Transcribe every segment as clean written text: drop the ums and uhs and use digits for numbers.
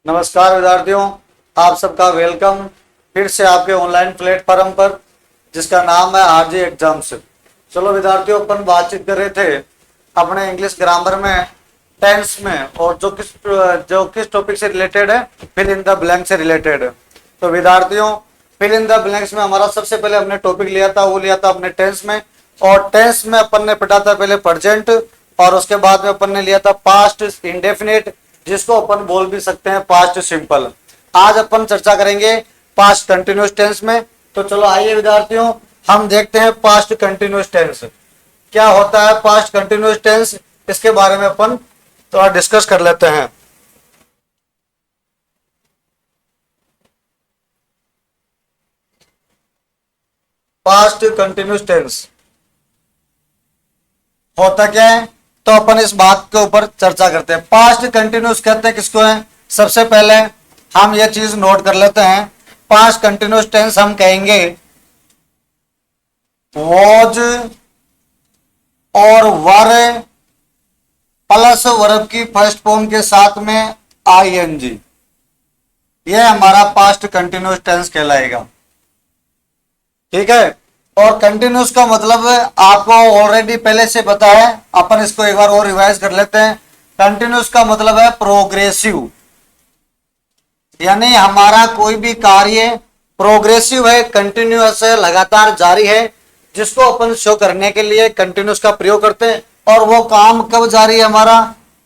नमस्कार विद्यार्थियों, आप सबका वेलकम फिर से आपके ऑनलाइन प्लेटफॉर्म पर जिसका नाम है आरजी एग्जाम्स। चलो विद्यार्थियों, अपन बातचीत कर रहे थे अपने इंग्लिश ग्रामर में टेंस में, और जो किस टॉपिक से रिलेटेड है, फिल इन द ब्लैंक से रिलेटेड है। तो विद्यार्थियों, फिल इन द ब्लैंक्स में हमारा सबसे पहले हमने टॉपिक लिया था, वो लिया था अपने टेंस में। और टेंस में अपन ने पढ़ा था पहले प्रेजेंट, और उसके बाद में अपन ने लिया था पास्ट इंडेफिनिट, जिसको अपन बोल भी सकते हैं पास्ट सिंपल। आज अपन चर्चा करेंगे पास्ट कंटिन्यूअस टेंस में। तो चलो आइए विद्यार्थियों, हम देखते हैं पास्ट कंटिन्यूअस टेंस क्या होता है। पास्ट कंटिन्यूअस टेंस, इसके बारे में अपन थोड़ा डिस्कस कर लेते हैं। पास्ट कंटिन्यूअस टेंस होता क्या है, तो अपन इस बात के ऊपर चर्चा करते हैं। पास्ट कंटिन्यूअस कहते हैं किसको है, सबसे पहले हम ये चीज नोट कर लेते हैं। पास्ट कंटिन्यूअस टेंस हम कहेंगे वॉज और वर प्लस वर्ब की फर्स्ट फॉर्म के साथ में आईएनजी, यह हमारा पास्ट कंटिन्यूअस टेंस कहलाएगा। ठीक है। और कंटिन्यूस का मतलब आपको ऑलरेडी पहले से पता है, अपन इसको एक बार और रिवाइज कर लेते हैं। कंटिन्यूस का मतलब है प्रोग्रेसिव, यानी हमारा कोई भी कार्य प्रोग्रेसिव है, कंटिन्यूअस है, लगातार जारी है, जिसको अपन शो करने के लिए कंटिन्यूस का प्रयोग करते हैं। और वो काम कब जारी है हमारा,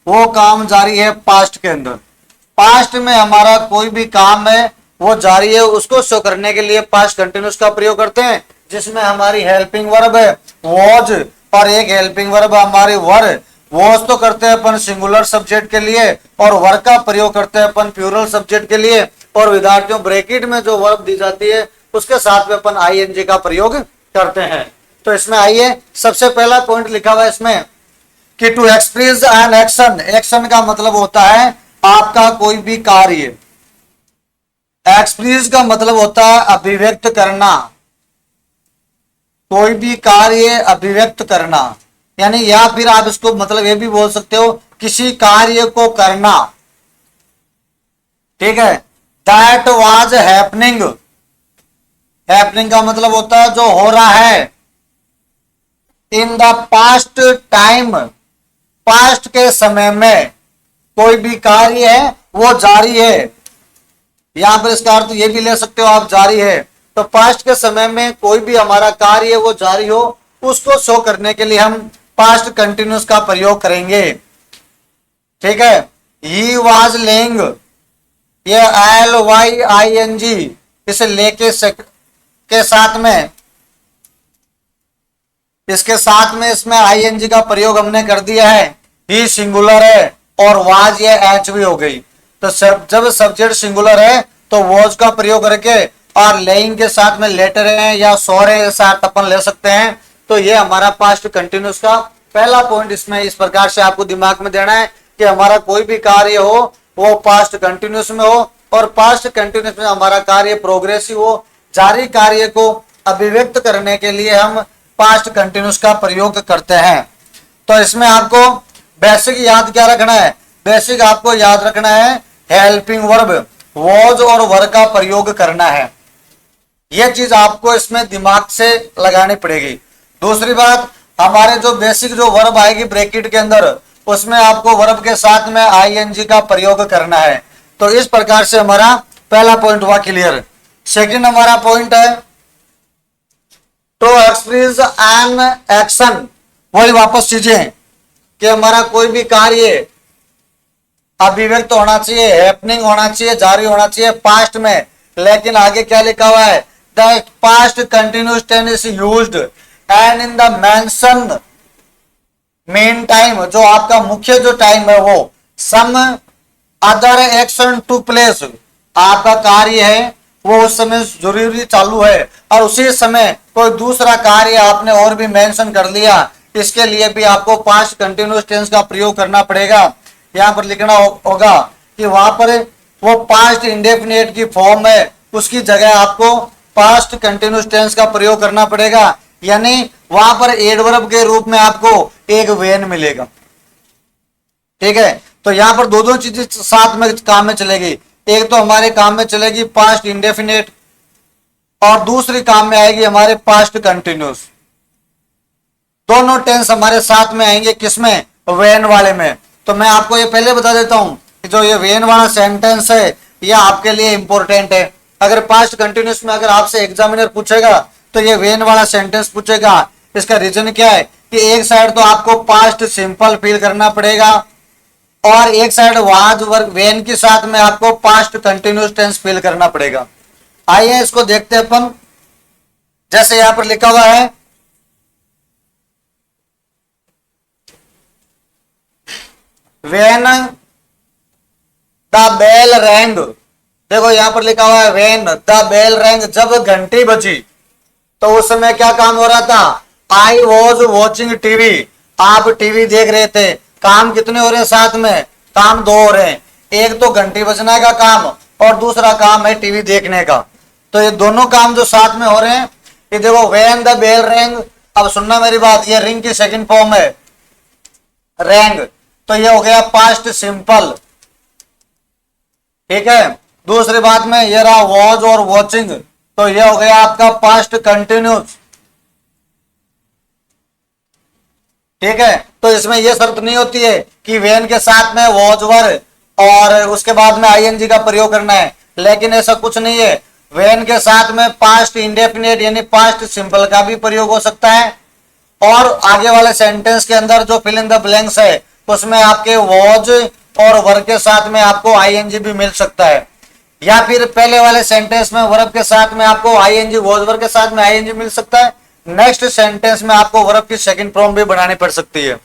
वो काम जारी है पास्ट के अंदर। पास्ट में हमारा कोई भी काम है वो जारी है, उसको शो करने के लिए पास्ट कंटिन्यूस का प्रयोग करते हैं, जिसमें हमारी हेल्पिंग वर्ब है वॉज, और एक हेल्पिंग वर्ब हमारी वर। वॉज तो करते हैं अपन सिंगुलर सब्जेक्ट के लिए, और वर का प्रयोग करते हैं अपन प्लूरल सब्जेक्ट के लिए। और विद्यार्थियों, ब्रैकेट में जो वर्ब दी जाती है उसके साथ में अपन आईएनजी का प्रयोग करते हैं। तो इसमें आइए, सबसे पहला पॉइंट लिखा हुआ है इसमें कि to express an action. Action का मतलब होता है आपका कोई भी कार्य। एक्सप्रेस का मतलब होता है अभिव्यक्त करना, कोई भी कार्य अभिव्यक्त करना, यानी या फिर आप इसको मतलब ये भी बोल सकते हो किसी कार्य को करना। ठीक है। दैट वाज हैपनिंग, हैपनिंग का मतलब होता है जो हो रहा है। इन द पास्ट टाइम, पास्ट के समय में कोई भी कार्य है वो जारी है। यहां पर इसका अर्थ ये भी ले सकते हो आप, जारी है। तो पास्ट के समय में कोई भी हमारा कार्य वो जारी हो, उसको शो करने के लिए हम पास्ट कंटिन्यूअस का प्रयोग करेंगे। ठीक है। ही वाज लेइंग, ये LYING, इसे लेके के साथ में, इसके साथ में इसमें ING का प्रयोग हमने कर दिया है। ही सिंगुलर है और वाज ये एच भी हो गई। तो जब सब्जेक्ट सिंगुलर है तो वॉज का प्रयोग करके, और लेइंग के साथ में लेटर है या सोरे के साथ अपन ले सकते हैं। तो ये हमारा पास्ट कंटिन्यूअस का पहला पॉइंट इसमें इस प्रकार से आपको दिमाग में देना है कि हमारा कोई भी कार्य हो वो पास्ट कंटिन्यूअस में हो, और पास्ट कंटिन्यूअस में हमारा कार्य प्रोग्रेसिव हो। जारी कार्य को अभिव्यक्त करने के लिए हम पास्ट कंटिन्यूअस का प्रयोग करते हैं। तो इसमें आपको बेसिक याद क्या रखना है, बेसिक आपको याद रखना है हेल्पिंग वर्ब वॉज और वर का प्रयोग करना है। यह चीज आपको इसमें दिमाग से लगानी पड़ेगी। दूसरी बात, हमारे जो बेसिक जो वर्ब आएगी ब्रैकेट के अंदर, उसमें आपको वर्ब के साथ में आईएनजी का प्रयोग करना है। तो इस प्रकार से हमारा पहला पॉइंट हुआ क्लियर। सेकंड हमारा पॉइंट है टू एक्सप्रेस एन एक्शन। वही वापस चीजें कि हमारा कोई भी कार्य अभिव्यक्त होना चाहिए, हैपनिंग होना चाहिए, जारी होना चाहिए पास्ट में। लेकिन आगे क्या लिखा हुआ है, the past continuous tense is used and in the mention main time, जो आपका मुख्य जो टाइम है वो some other action to place, आपका कार्य है वो उस समय जरूरी चालू है, और उसी समय कोई दूसरा कार्य आपने और भी मेंशन कर लिया, इसके लिए भी आपको पास्ट कंटिन्यूअस टेंस का प्रयोग करना पड़ेगा। यहां पर लिखना होगा कि वहां पर वो पास्ट इंडेफिनिट की फॉर्म है, उसकी जगह आपको पास्ट कंटिन्यूअस टेंस का प्रयोग करना पड़ेगा, यानी वहां पर एडवर्ब के रूप में आपको एक वेन मिलेगा। ठीक है। तो यहां पर दो दो चीजें साथ में काम में चलेगी, एक तो हमारे काम में चलेगी पास्ट इंडेफिनेट और दूसरी काम में आएगी हमारे पास्ट कंटिन्यूस। दोनों टेंस हमारे साथ में आएंगे किसमें, वेन वाले में। तो मैं आपको ये पहले बता देता हूं कि जो ये वेन वाला सेंटेंस है ये आपके लिए इंपॉर्टेंट है। अगर पास्ट कंटिन्यूस में अगर आपसे एग्जामिनर पूछेगा तो ये वेन वाला सेंटेंस पूछेगा। इसका रीजन क्या है कि एक साइड तो आपको पास्ट सिंपल फील करना पड़ेगा और एक साइड वाज वर्ग वेन के साथ में आपको पास्ट कंटिन्यूस टेंस फील करना पड़ेगा। आइए इसको देखते हैं अपन। जैसे यहां पर लिखा हुआ है वेन द बेल रैंग। देखो यहां पर लिखा हुआ है वेन द बेल रैंग, जब घंटी बजी। तो उस समय क्या काम हो रहा था, आई वॉज वॉचिंग टीवी, आप टीवी देख रहे थे। काम कितने हो रहे हैं साथ में, काम दो हो रहे हैं। एक तो घंटी बजने का काम और दूसरा काम है टीवी देखने का। तो ये दोनों काम जो साथ में हो रहे हैं, ये देखो वेन द बेल रैंग। अब सुनना मेरी बात, ये रिंग की सेकंड फॉर्म है रैंग, तो ये हो गया पास्ट सिंपल, ठीक है। दूसरी बात में ये रहा वॉज और वॉचिंग, तो ये हो गया आपका पास्ट कंटिन्यूस, ठीक है। तो इसमें यह शर्त नहीं होती है कि वेन के साथ में वॉज वर और उसके बाद में आईएनजी का प्रयोग करना है, लेकिन ऐसा कुछ नहीं है। वेन के साथ में पास्ट इंडेफिनिट यानी पास्ट सिंपल का भी प्रयोग हो सकता है और आगे वाले सेंटेंस के अंदर जो फिल इन द ब्लैंक्स है उसमें आपके वॉज और वर्ब के साथ में आपको आईएनजी भी मिल सकता है, या फिर पहले वाले सेंटेंस में वर्ब के साथ में आपको आईएनजी, वॉज वर्ब के साथ में आईएनजी मिल सकता है। नेक्स्ट सेंटेंस में आपको वर्ब की सेकंड फॉर्म भी बनानी पड़ सकती है।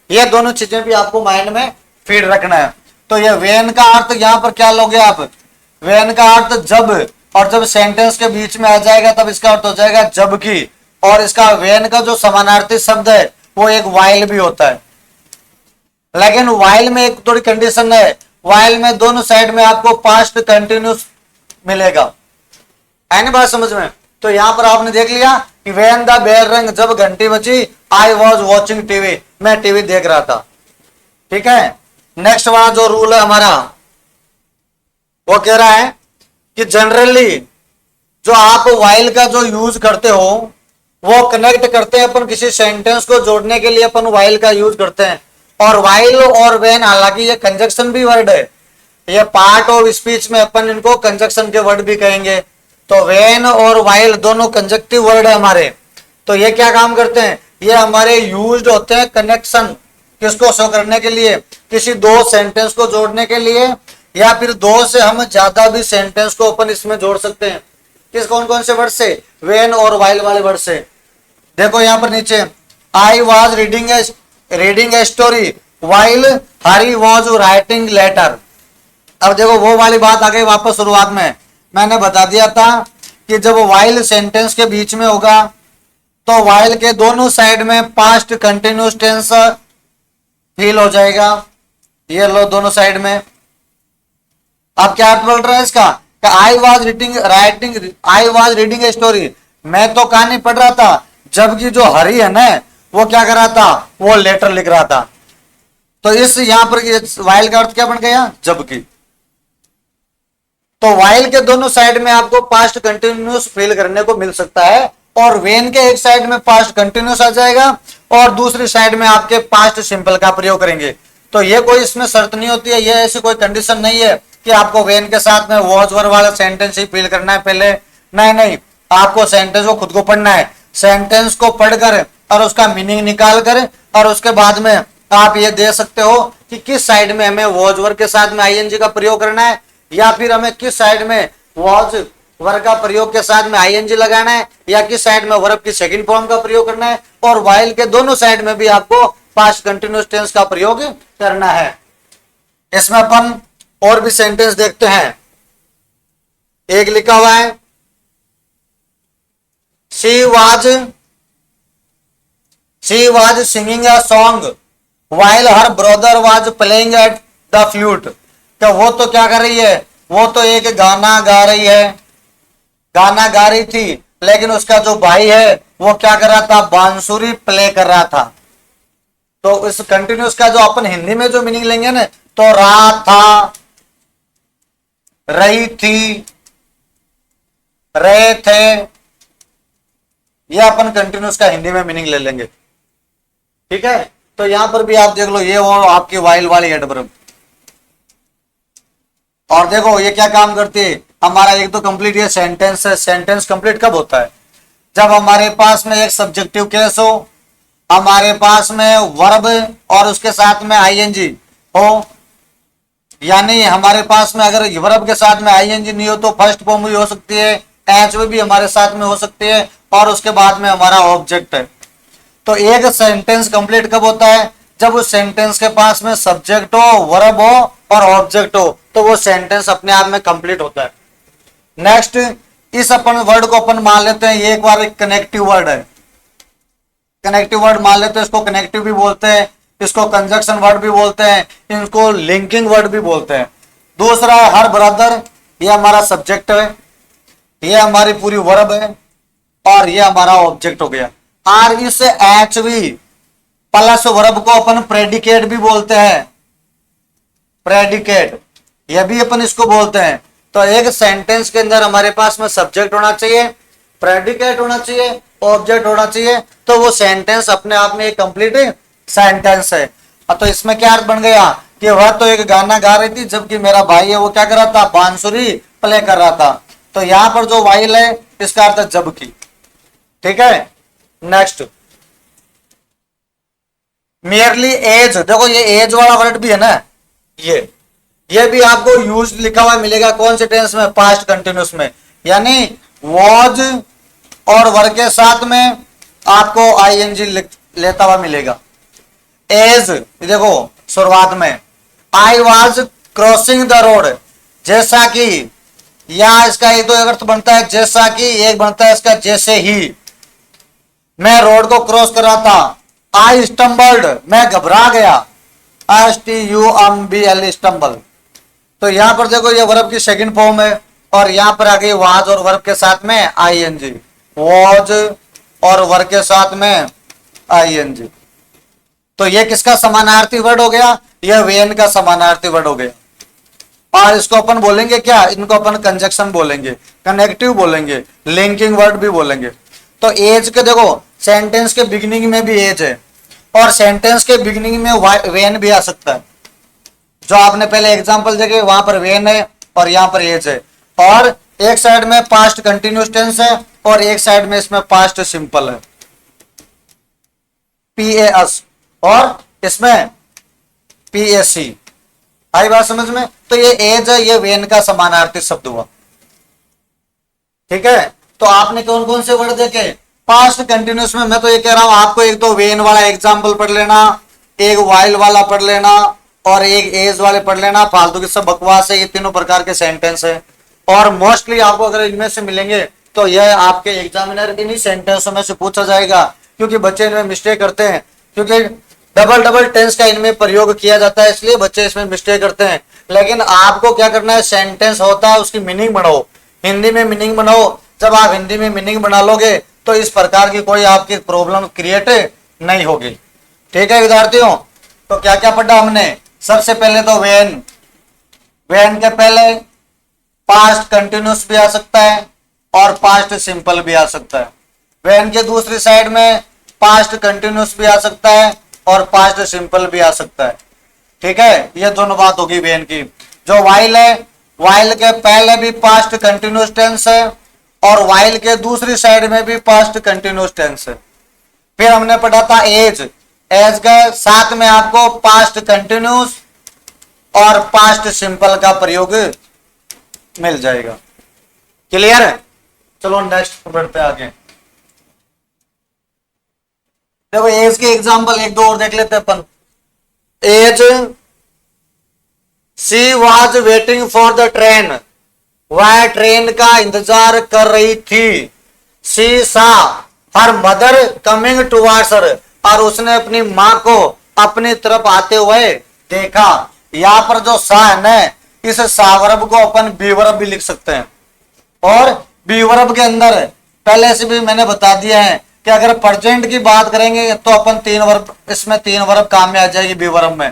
ये दोनों चीजें भी आपको माइंड में फीड रखना है। तो ये वेन का अर्थ यहां पर क्या लोगे आप, वेन का अर्थ जब, और जब सेंटेंस के बीच में आ जाएगा तब इसका अर्थ हो जाएगा जबकि। और इसका वेन का जो समानार्थी शब्द है वो एक वाइल भी होता है, लेकिन वाइल में एक थोड़ी कंडीशन है, वाइल में दोनों साइड में आपको पास्ट कंटिन्यूस मिलेगा। है ना बात समझ में। तो यहां पर आपने देख लिया कि वेन द बेल रंग, जब घंटी बजी, आई वॉज वॉचिंग टीवी, मैं टीवी देख रहा था, ठीक है। नेक्स्ट वाला जो रूल है हमारा वो कह रहा है कि जनरली जो आप वाइल का जो यूज करते हो वो कनेक्ट करते हैं अपन किसी सेंटेंस को जोड़ने के लिए, अपन वाइल का यूज करते हैं। और वाइल और वेन हालांकि ये कंजक्शन भी वर्ड है, ये पार्ट ऑफ स्पीच में अपन इनको कंजक्शन के वर्ड भी कहेंगे। तो वेन और वाइल दोनों कंजक्टिव वर्ड है हमारे। तो ये क्या काम करते हैं, ये हमारे यूज्ड होते हैं कनेक्शन किसको शो करने के लिए, किसी दो सेंटेंस को जोड़ने के लिए, या फिर दो से हम ज्यादा भी सेंटेंस को अपन इसमें जोड़ सकते हैं। किस कौन कौन से वर्ड से, वेन और वाइल वाले वर्ड से। देखो यहां पर नीचे, I was reading a story while Hari was writing letter. अब देखो वो वाली बात आ गई वापस शुरुआत में, मैंने बता दिया था कि जब वाइल सेंटेंस के बीच में होगा तो वाइल के दोनों साइड में पास्ट कंटिन्यूस टेंस फील हो जाएगा। ये लो दोनों साइड में। अब क्या अर्थ बोल रहा है इसका, आई वॉज रीडिंग ए स्टोरी, मैं तो कहानी पढ़ रहा था, जबकि जो हरी है ना वो क्या कर रहा था, वो लेटर लिख रहा था। तो इस यहां पर वाइल का अर्थ क्या बन गया, जबकि। तो वाइल के दोनों साइड में आपको पास्ट कंटिन्यूस फील करने को मिल सकता है, और वेन के एक साइड में पास्ट कंटिन्यूस आ जाएगा और दूसरी साइड में आपके पास्ट सिंपल का प्रयोग करेंगे। तो ये कोई इसमें शर्त नहीं होती है, ये ऐसी कोई कंडीशन नहीं है कि आपको वेन के साथ में वॉज वर वाला सेंटेंस ही फील करना है पहले। नहीं, आपको सेंटेंस को खुद को पढ़ना है, सेंटेंस को पढ़कर और उसका मीनिंग निकाल कर और उसके बाद में आप ये दे सकते हो कि किस साइड में हमें वॉज वर के साथ में आईएनजी का प्रयोग करना है, या फिर हमें किस साइड में वॉज वर्ब का प्रयोग के साथ में आईएनजी लगाना है, या किस साइड में वर्ब की सेकंड फॉर्म का प्रयोग करना है। और वाइल के दोनों साइड में भी आपको पास्ट कंटिन्यूस टेंस का प्रयोग करना है। इसमें अपन और भी सेंटेंस देखते हैं। एक लिखा हुआ है, she was singing a song while her brother was playing at the flute. तो वो तो क्या कर रही है, वो तो एक गाना गा रही है, गाना गा रही थी, लेकिन उसका जो भाई है वो क्या कर रहा था, बांसुरी प्ले कर रहा था। तो इस कंटिन्यूस का जो अपन हिंदी में जो मीनिंग लेंगे ना, तो रही थी, रहे थे, यह अपन कंटिन्यूस का हिंदी में मीनिंग ले लेंगे। ठीक है, तो यहां पर भी आप देख लो, ये वो आपकी वाइल वाली एडवर्ब। और देखो ये क्या काम करती है, हमारा एक तो कंप्लीट ये सेंटेंस है। सेंटेंस कंप्लीट कब होता है, जब हमारे पास में एक सब्जेक्टिव केस हो, हमारे पास में वर्ब और उसके साथ में आईएनजी हो। यानी हमारे पास में अगर वर्ब के साथ में आईएनजी नहीं हो तो फर्स्ट फॉर्म भी हो सकती है, एचवी भी हमारे साथ में हो सकती है, और उसके बाद में हमारा ऑब्जेक्ट है। तो एक सेंटेंस कंप्लीट कब होता है, जब उस सेंटेंस के पास में सब्जेक्ट हो, वर्ब हो और ऑब्जेक्ट हो, तो वो सेंटेंस अपने आप में कंप्लीट होता है। नेक्स्ट, इस अपन वर्ड को अपन मान लेते हैं, ये एक बार एक कनेक्टिव वर्ड है। कनेक्टिव वर्ड मान लेते हैं, इसको कनेक्टिव भी बोलते हैं, इसको कंजक्शन वर्ड भी बोलते हैं, इनको लिंकिंग वर्ड भी बोलते हैं। दूसरा है हर ब्रदर, ये हमारा सब्जेक्ट है, ये हमारी पूरी वर्ब है, और ये हमारा ऑब्जेक्ट हो गया। और इस एचवी प्लस वर्ब को अपन प्रेडिकेट भी बोलते हैं, प्रेडिकेट, यह भी अपन इसको बोलते हैं। तो एक सेंटेंस के अंदर हमारे पास में सब्जेक्ट होना चाहिए, प्रेडिकेट होना चाहिए, ऑब्जेक्ट होना चाहिए, तो वो सेंटेंस अपने आप में एक कंप्लीट सेंटेंस है। तो इसमें क्या अर्थ बन गया कि वह तो एक गाना गा रही थी, जबकि मेरा भाई है वो क्या कर रहा था, बांसुरी प्ले कर रहा था। तो यहां पर जो वाइल है इसका अर्थ है जबकि। ठीक है, नेक्स्ट, मियरली एज। देखो ये एज वाला वर्ड भी है ना, ये भी आपको यूज लिखा हुआ मिलेगा, कौन से टेंस में, पास्ट कंटिन्यूस में। यानी वॉज और वर्ग के साथ में आपको आईएनजी लेता हुआ मिलेगा। एज, देखो शुरुआत में I was crossing the road, जैसा कि, या इसका एक तो अर्थ बनता है जैसा कि, एक बनता है इसका जैसे ही। मैं रोड को क्रॉस कर रहा था। आई स्टम्बल्ड, मैं घबरा गया, STUMBL स्टम्बल। तो यहां पर देखो ये वर्ब की सेकंड फॉर्म है, और यहां पर आ गई वाज और वर्ब के साथ में आईएनजी, वाज और वर्ब के साथ में आईएनजी। तो ये किसका समानार्थी वर्ड हो गया, यह वेन का समानार्थी वर्ड हो गया। और इसको अपन बोलेंगे क्या, इनको अपन कंजक्शन बोलेंगे, कनेक्टिव बोलेंगे, लिंकिंग वर्ड भी बोलेंगे। तो एज के देखो सेंटेंस के बिगिनिंग में भी एज है, और सेंटेंस के बिगिनिंग में वेन भी आ सकता है। जो आपने पहले एग्जांपल देखे वहां पर वेन है और यहां पर एज है, और एक साइड में पास्ट कंटिन्यूस टेंस है और एक साइड में इसमें पास्ट सिंपल है, PAS, और इसमें PAC। आई बात समझ में। तो ये एज है, ये वेन का समानार्थी शब्द हुआ। ठीक है, तो आपने कौन कौन से वर्ड देखे पास्ट कंटिन्यूस में। मैं तो ये कह रहा हूं आपको एक तो वेन वाला एग्जांपल पढ़ लेना, एक वाइल वाला पढ़ लेना, और एक एज वाले पढ़ लेना। फालतू की सब बकवास है, ये तीनों प्रकार के सेंटेंस है, और मोस्टली आपको अगर इनमें से मिलेंगे तो यह आपके एग्जामिनर इन्हीं सेंटेंसों में से पूछा जाएगा, क्योंकि बच्चे इनमें मिस्टेक करते हैं, क्योंकि डबल डबल टेंस का इनमें प्रयोग किया जाता है, इसलिए बच्चे इसमें मिस्टेक करते हैं। लेकिन आपको क्या करना है, सेंटेंस होता है उसकी मीनिंग बनाओ, हिंदी में मीनिंग बनाओ। जब आप हिंदी में मीनिंग बना लोगे तो इस प्रकार की कोई आपकी प्रॉब्लम क्रिएट नहीं होगी। ठीक है विद्यार्थियों, तो क्या क्या पढ़ा हमने। सबसे पहले तो वेन, वेन के पहले पास्ट कंटिन्यूस भी आ सकता है और पास्ट सिंपल भी आ सकता है। वेन के दूसरी साइड में पास्ट कंटिन्यूस भी आ सकता है और पास्ट सिंपल भी आ सकता है। ठीक है, ये दोनों बात होगी वेन की। जो वाइल है, वाइल के पहले भी पास्ट कंटिन्यूस टेंस है और वाइल के दूसरी साइड में भी पास्ट कंटिन्यूस टेंस है। फिर हमने पढ़ा था एज, एज के साथ में आपको पास्ट कंटिन्यूस और पास्ट सिंपल का प्रयोग मिल जाएगा। क्लियर है, चलो नेक्स्ट बढ़ते आगे। देखो एज के एग्जांपल एक दो और देख लेते हैं अपन। As, she was waiting for the train, वह ट्रेन का इंतजार कर रही थी। She saw her mother coming towards her, और उसने अपनी मां को अपनी तरफ आते हुए देखा। यहां पर जो सा है ना, इस सा वर्ब को अपन बी वर्ब भी लिख सकते हैं, और बी वर्ब के अंदर पहले से भी मैंने बता दिया है कि अगर प्रेजेंट की बात करेंगे तो अपन तीन वर्ब, इसमें तीन वर्ब काम में आ जाएगी बी वर्ब में,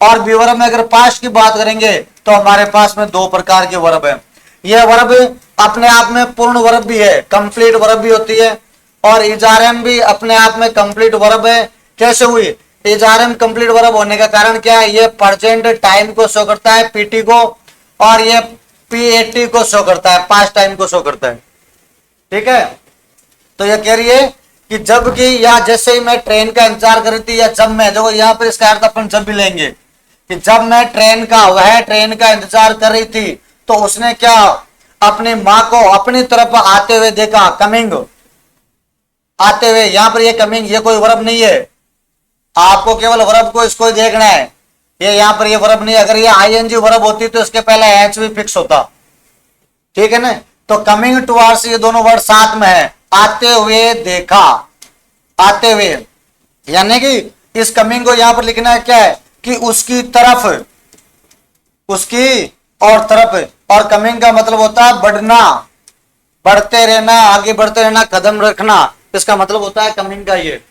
और बी वर्ब में अगर पास्ट की बात करेंगे तो हमारे पास में दो प्रकार के वर्ब है। यह वर्ब अपने आप में पूर्ण वर्ब भी है, कंप्लीट वर्ब भी होती है, और इजारम भी अपने आप में कंप्लीट वर्ब है। कैसे हुई? इजारम कंप्लीट वर्ब होने का कारण क्या है? ये प्रेजेंट टाइम को शो करता है, पीटी को, और ये पीएटी को शो करता है, पास्ट टाइम को शो करता है। ठीक है, तो ये कह रही है कि जब कि या जैसे ही मैं ट्रेन का इंतजार कर रही थी, या जब मैं, देखो यहाँ पर इसका अर्थ अपन जब भी लेंगे कि जब मैं ट्रेन का इंतजार कर रही थी, तो उसने क्या अपनी माँ को अपनी तरफ आते हुए देखा, कमिंग, आते हुए। यहां पर ये कमिंग ये कोई वर्ब नहीं है, आपको केवल वर्ब को इसको देखना है। ये यहां पर ये वर्ब नहीं है। अगर ये आईएनजी वर्ब होती तो इसके पहले एच भी फिक्स होता। ठीक है ना, तो कमिंग टुवर्ड्स ये दोनों वर्ड साथ में है, आते हुए देखा, आते हुए, यानी कि इस कमिंग को यहां पर लिखना है क्या है कि उसकी तरफ, उसकी और तरफ, और कमिंग का मतलब होता है बढ़ना, बढ़ते रहना, आगे बढ़ते रहना, कदम रखना, इसका मतलब होता है कमिंग का ये।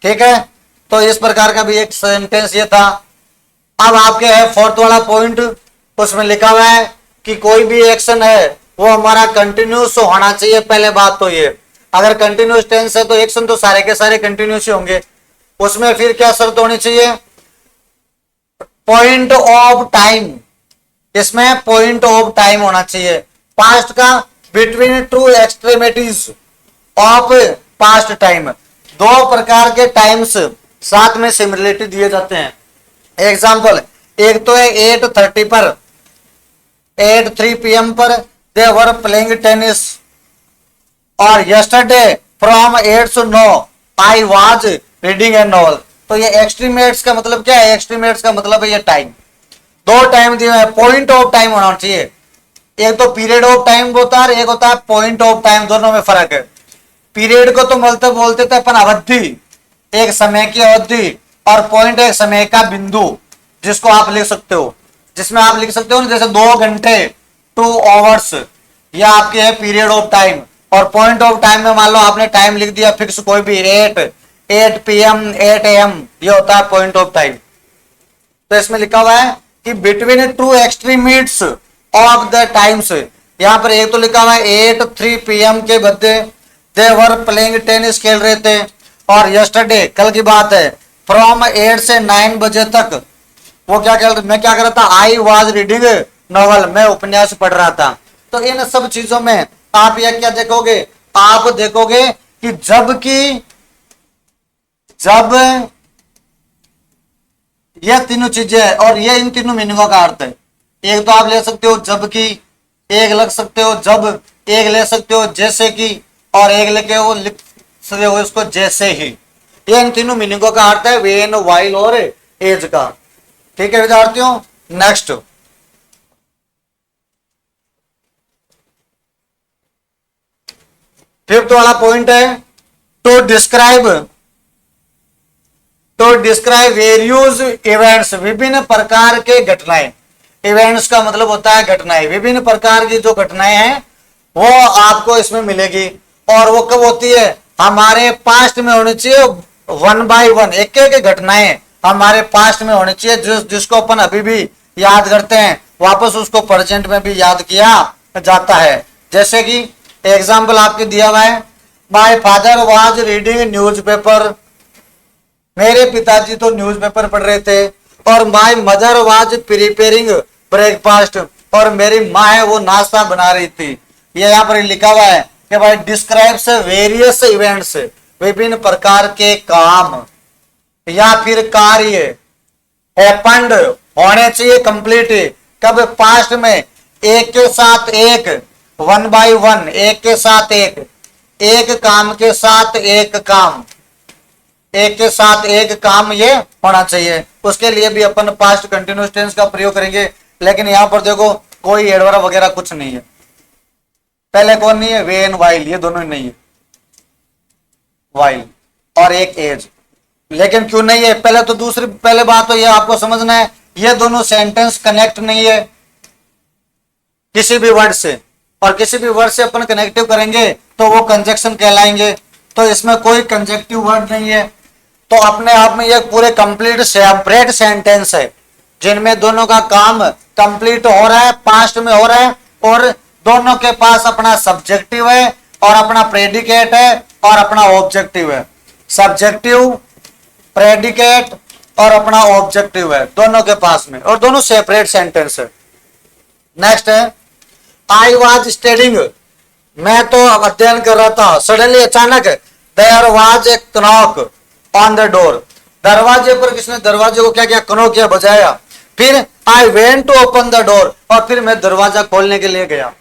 ठीक है, तो इस प्रकार का भी एक सेंटेंस ये था। अब आपके है फोर्थ वाला पॉइंट, उसमें लिखा हुआ है कि कोई भी एक्शन है वो हमारा कंटिन्यूस होना चाहिए। पहले बात तो ये, अगर कंटिन्यूस टेंस है तो एक्शन तो सारे के सारे कंटिन्यूस ही होंगे। उसमें फिर क्या शर्त होनी चाहिए? पॉइंट ऑफ टाइम, इसमें पॉइंट ऑफ टाइम होना चाहिए। पास्ट का between two extremities of past time, दो प्रकार के टाइम्स साथ में सिमिलरिटी दिए जाते हैं। एग्जाम्पल, एक तो है 8:30 पर, 8:03 PM पर दे वर प्लेइंग टेनिस, और yesterday from 8 to 9 I was reading A novel. तो ये एक्सट्रीमेट्स का मतलब क्या है? एक्सट्रीमेट्स का मतलब है ये टाइम, दो टाइम दिए हैं। पॉइंट ऑफ टाइम होना चाहिए, एक तो पीरियड ऑफ टाइम होता है, एक होता है पॉइंट ऑफ टाइम, दोनों में फर्क है। पीरियड को तो बोलते थे अपन अवधि, एक समय की अवधि, और पॉइंट एक समय का बिंदु जिसको आप लिख सकते हो, जिसमें आप लिख सकते हो ना, जैसे 2 घंटे, 2 आवर्स, या आपके है पीरियड ऑफ टाइम। और पॉइंट ऑफ टाइम में मान लो आपने टाइम लिख दिया फिक्स कोई भी, 8 PM, 8 AM, ये होता है पॉइंट ऑफ टाइम। तो इसमें लिखा हुआ है कि between two extremities of the times, यहां पर एक तो लिखा हुआ है 8:03 PM के बदले दे वर प्लेइंग टेनिस, खेल रहे थे, और यस्टरडे कल की बात है फ्रॉम 8 से 9 बजे तक वो क्या कर, मैं क्या कर रहा था? आई वाज रीडिंग नॉवल, मैं उपन्यास पढ़ रहा था। तो इन सब चीजों में आप यह क्या देखोगे? आप देखोगे कि जब ये तीनों चीजें है, और ये इन तीनों मीनिंगों का अर्थ है। एक तो आप ले सकते हो जबकि, एक लग सकते हो जब, एक ले सकते हो जैसे कि, और एक लेके वो लिख सकते हो इसको जैसे ही। ये इन तीनों मीनिंगों का अर्थ है, वेन, वाइल और एज का। ठीक है विद्यार्थियों, नेक्स्ट फिफ्थ वाला पॉइंट है टू डिस्क्राइब वेरियस इवेंट्स, विभिन्न प्रकार के घटनाएं। इवेंट्स का मतलब होता है घटनाएं, विभिन्न प्रकार की जो घटनाएं हैं वो आपको इसमें मिलेगी। और वो कब होती है? हमारे पास्ट में होनी चाहिए, 1 by 1, एक एक घटनाएं हमारे पास्ट में होनी चाहिए, जिसको अपन अभी भी याद करते हैं, वापस उसको प्रेजेंट में भी याद किया जाता है। जैसे कि एग्जाम्पल आपके दिया हुआ है, my father was reading newspaper, मेरे पिताजी तो न्यूज़पेपर पढ़ रहे थे। और my mother was preparing breakfast, और मेरी माँ है वो नाश्ता बना रही थी। ये यहाँ पर लिखा हुआ है कि भाई डिस्क्राइब्स वेरियस इवेंट्स, विभिन्न प्रकार के काम या फिर कार्य हैपेंड, होने चाहिए कंप्लीट, कब? पास्ट में, एक के साथ एक, 1 by 1, एक के साथ एक काम के साथ एक काम, एक के साथ एक काम ये होना चाहिए। उसके लिए भी अपन पास्ट कंटिन्यूअस टेंस का प्रयोग करेंगे। लेकिन यहां पर देखो कोई एडवर्ब वगैरह कुछ नहीं है, पहले कौन नहीं है? वेन, वाइल, ये दोनों ही नहीं है, वाइल और एक एज। लेकिन क्यों नहीं है? पहले बात तो ये आपको समझना है, ये दोनों सेंटेंस कनेक्ट नहीं है किसी भी वर्ड से, और किसी भी वर्ड से अपन कनेक्टिव करेंगे तो वो कंजक्शन कहलाएंगे। तो इसमें कोई कंजक्टिव वर्ड नहीं है, तो अपने आप में ये पूरे कंप्लीट सेपरेट सेंटेंस है जिनमें दोनों का काम कंप्लीट हो रहा है, पास्ट में हो रहा है, और दोनों के पास अपना सब्जेक्टिव है और अपना प्रेडिकेट है और अपना ऑब्जेक्टिव है। सब्जेक्टिव, प्रेडिकेट और अपना ऑब्जेक्टिव है दोनों के पास में, और दोनों सेपरेट सेंटेंस है। नेक्स्ट है आई वाज स्टडिंग, मैं तो अध्ययन कर रहा था। सडनली, अचानक, there was a knock on the door, दरवाजे पर किसने दरवाजे को क्या किया, नॉक किया, बजाया। फिर I went to open the door, और फिर मैं दरवाजा खोलने के लिए गया।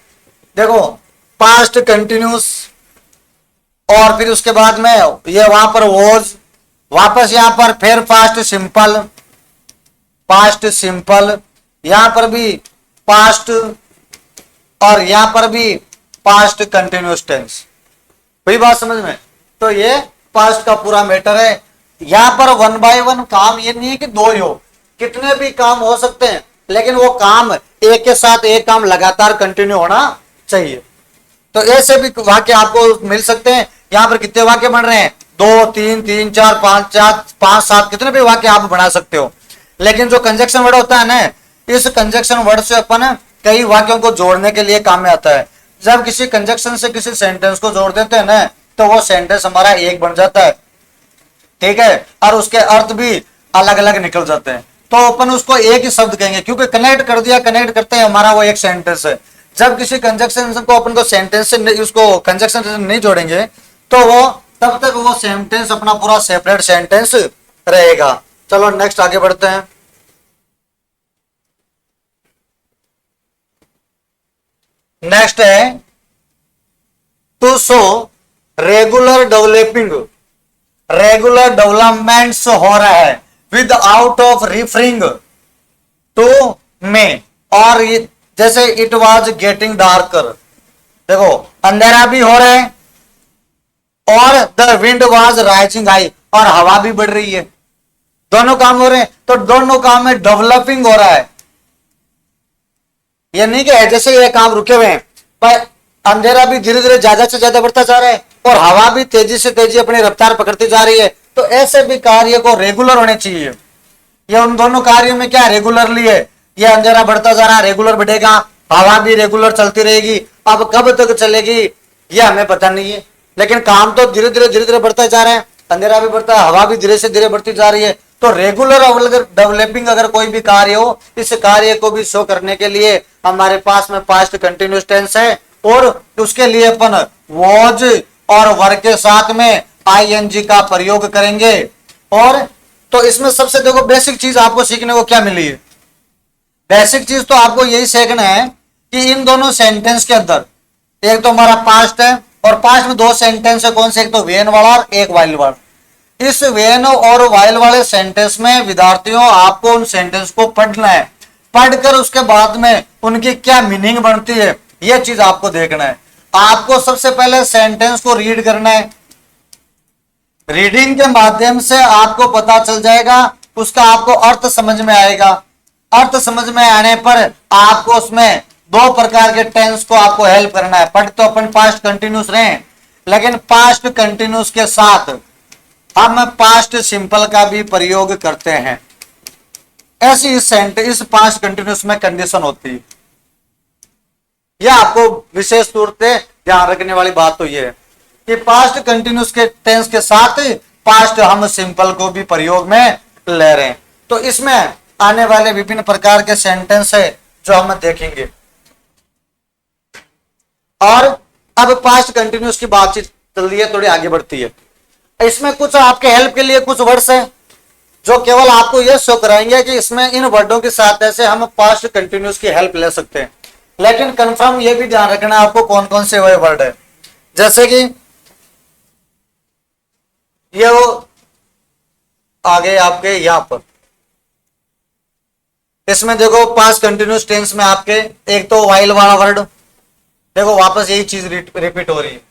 देखो पास्ट कंटिन्यूस, और फिर उसके बाद में ये वहां पर वॉज, वापस यहां पर फिर पास्ट सिंपल, पास्ट सिंपल, यहां पर भी पास्ट, और यहां पर भी पास्ट कंटिन्यूस टेंस। कोई बात समझ में? तो ये पास्ट का पूरा मैटर है। यहां पर वन बाय वन काम ये नहीं है कि दो ही हो, कितने भी काम हो सकते हैं, लेकिन वो काम एक के साथ एक काम लगातार कंटिन्यू होना चाहिए। तो ऐसे भी वाक्य आपको मिल सकते हैं। यहां पर कितने वाक्य बन रहे हैं, 2 3 3 4 5 7, कितने भी वाक्य आप बना सकते हो। लेकिन जो कंजक्शन वर्ड होता है ना, इस कंजक्शन वर्ड से अपन कई वाक्यों को जोड़ने के लिए काम में आता है। जब किसी कंजक्शन से किसी सेंटेंस को जोड़ देते हैं ना, तो वो सेंटेंस हमारा एक बन जाता है, ठीक है, और उसके अर्थ भी अलग अलग निकल जाते हैं। तो अपन उसको एक ही शब्द कहेंगे, क्योंकि कनेक्ट कर दिया, कनेक्ट करते हैं हमारा वो एक सेंटेंस है। जब किसी कंजक्शन को अपन को सेंटेंस से उसको कंजक्शन से नहीं जोड़ेंगे, तो वो तब तक वो सेंटेंस अपना पूरा सेपरेट सेंटेंस रहेगा। चलो नेक्स्ट आगे बढ़ते हैं। नेक्स्ट है to show regular developing, regular developments हो रहा है without of referring to may, और जैसे इट वाज गेटिंग डार्कर, देखो अंधेरा भी हो रहा है और the wind was rising high, और हवा भी बढ़ रही है, दोनों काम हो रहे हैं। तो दोनों काम में डेवलपिंग हो रहा है। ये नहीं कि जैसे ये काम रुके हुए हैं, पर अंधेरा भी धीरे धीरे ज्यादा से ज्यादा बढ़ता जा रहा है और हवा भी तेजी से तेजी अपनी रफ्तार पकड़ती जा रही है। तो ऐसे भी कार्य को रेगुलर होने चाहिए। ये उन दोनों कार्यों में क्या रेगुलरली है, ये अंधेरा बढ़ता जा रहा है, रेगुलर बढ़ेगा, हवा भी रेगुलर चलती रहेगी। अब कब तक चलेगी ये हमें पता नहीं है, लेकिन काम तो धीरे धीरे बढ़ता जा रहा है, अंधेरा भी बढ़ता है, हवा भी धीरे से धीरे बढ़ती जा रही है। तो रेगुलर डेवलपिंग अगर कोई भी कार्य हो, इस कार्य को भी शो करने के लिए हमारे पास में पास्ट कंटिन्यूस टेंस है, और उसके लिए अपन वॉज और वर के साथ में आईएनजी का प्रयोग करेंगे। और तो इसमें सबसे देखो बेसिक चीज आपको सीखने को क्या मिली है, बेसिक चीज तो आपको यही सीखना है कि इन दोनों सेंटेंस के अंदर एक तो हमारा पास्ट है, और पास्ट में दो सेंटेंस है, कौन से, एक तो वेन वाला और एक वाइल वाला। इस वेन और वाइल वाले सेंटेंस में विद्यार्थियों आपको उन सेंटेंस को पढ़ना है, पढ़कर उसके बाद में उनकी क्या मीनिंग बनती है यह चीज आपको देखना है। आपको सबसे पहले सेंटेंस को रीड करना है, रीडिंग के माध्यम से आपको पता चल जाएगा, उसका आपको अर्थ समझ में आएगा। अर्थ समझ में आने पर आपको उसमें दो प्रकार के टेंस को आपको हेल्प करना है। पढ़ तो अपन पास्ट कंटिन्यूस रहे, लेकिन पास्ट कंटिन्यूस के साथ हम पास्ट सिंपल का भी प्रयोग करते हैं। ऐसी इस पास्ट कंटिन्यूस में कंडीशन होती है। यह आपको विशेष तौर से ध्यान रखने वाली बात तो यह है कि पास्ट कंटिन्यूस के टेंस के साथ पास्ट हम सिंपल को भी प्रयोग में ले रहे हैं। तो इसमें आने वाले विभिन्न प्रकार के सेंटेंस है जो हम देखेंगे। और अब पास्ट कंटिन्यूस की बातचीत चल रही है, थोड़ी आगे बढ़ती है। इसमें कुछ आपके हेल्प के लिए कुछ वर्ड्स हैं जो केवल आपको यह शो कराएंगे कि इसमें इन वर्डों के साथ ऐसे हम पास्ट कंटिन्यूस की हेल्प ले सकते हैं। लेकिन कंफर्म यह भी ध्यान रखना है आपको कौन कौन से वह वर्ड है। जैसे कि ये वो आगे आपके यहां पर इसमें देखो पास्ट कंटिन्यूस टेंस में आपके एक तो वाइल वाला वर्ड, देखो वापस यही चीज रिपीट हो रही है,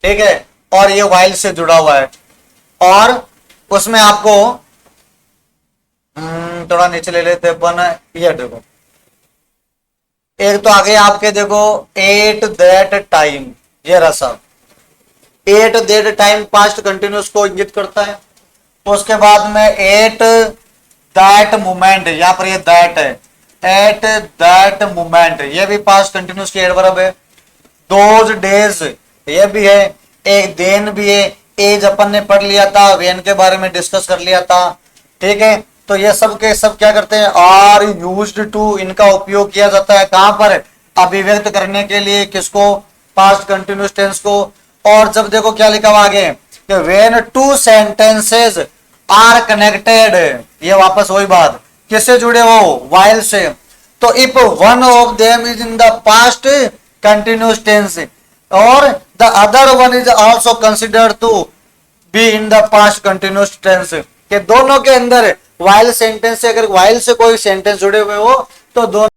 ठीक है, और ये वाइल से जुड़ा हुआ है। और उसमें आपको थोड़ा नीचे ले लेते अपन, ये देखो एक तो आगे आपके देखो एट दैट टाइम, ये रसा at that time past continuous को इंगित करता है। उसके बाद में एट दैट मोमेंट, यहाँ पर ये दैट है, एट दैट मोमेंट, ये भी पास्ट कंटिन्यूस की एडवर्ब है। दोज डेज ये भी है, एक देन भी है, एज अपन ने पढ़ लिया था, वेन के बारे में डिस्कस कर लिया था, ठीक है। तो ये सब के सब क्या करते हैं, आर यूज्ड टू, इनका उपयोग किया जाता है कहां पर, अभिव्यक्त करने के लिए, किसको, पास्ट कंटिन्यूस टेंस को। और जब देखो क्या लिखा हुआ आगे, when two sentences are connected, ये वापस वही बात, किससे जुड़े हो, वाइल से। तो if one of them is in the past continuous tense और the other one is also considered to be in the past continuous tense, के दोनों के अंदर वाइल सेंटेंस से, अगर वाइल से कोई सेंटेंस जुड़े हुए हो तो दोनों